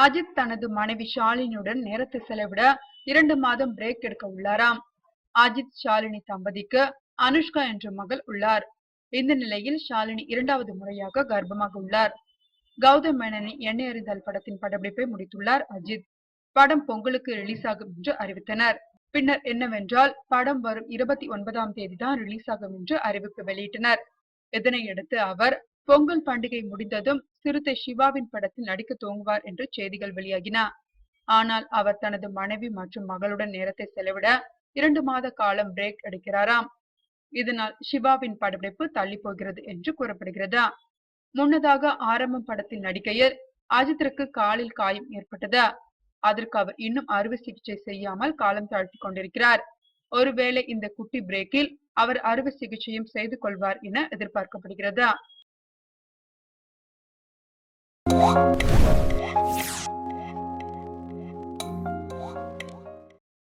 அஜித் தனது மனைவி ஷாலினியுடன் நேரத்தை செலவிட 2 மாதம் பிரேக் எடுக்க உள்ளாராம். அஜித் ஷாலினி தம்பதிக்கு அனுஷ்கா என்ற மகள் உள்ளார். இந்த நிலையில் ஷாலினி 2வது முறையாக கர்ப்பமாக உள்ளார். கௌதம் மேனனின் எண்ணெய் எறிதல் படத்தின் படப்பிடிப்பை முடித்துள்ளார் அஜித். படம் பொங்கலுக்கு ரிலீஸ் ஆகும் என்று அறிவித்தனர். பின்னர் என்னவென்றால் படம் வரும் 29ஆம் தேதி தான் ரிலீஸ் ஆகும் என்று அறிவிப்பு வெளியிட்டனர். இதனையடுத்து அவர் பொங்கல் பண்டிகை முடிந்ததும் சிறுத்தை சிவாவின் படத்தில் நடிக்க துவங்குவார் என்று செய்திகள் வெளியாகின. ஆனால் அவர் தனது மனைவி மற்றும் மகளுடன் நேரத்தை செலவிட 2 மாத காலம் பிரேக் எடுக்கிறாராம். இதனால் சிவாவின் படப்பிடிப்பு தள்ளி போகிறது என்று கூறப்படுகிறது. முன்னதாக ஆரம்பம் படத்தில் நடிக்கையில் அஜித்திற்கு காலில் காயம் ஏற்பட்டது. அதற்கு அவர் இன்னும் அறுவை சிகிச்சை செய்யாமல் காலம் தாழ்த்தி கொண்டிருக்கிறார். ஒருவேளை இந்த குட்டி பிரேக்கில் அவர் அறுவை சிகிச்சையும் செய்து கொள்வார் என எதிர்பார்க்கப்படுகிறது.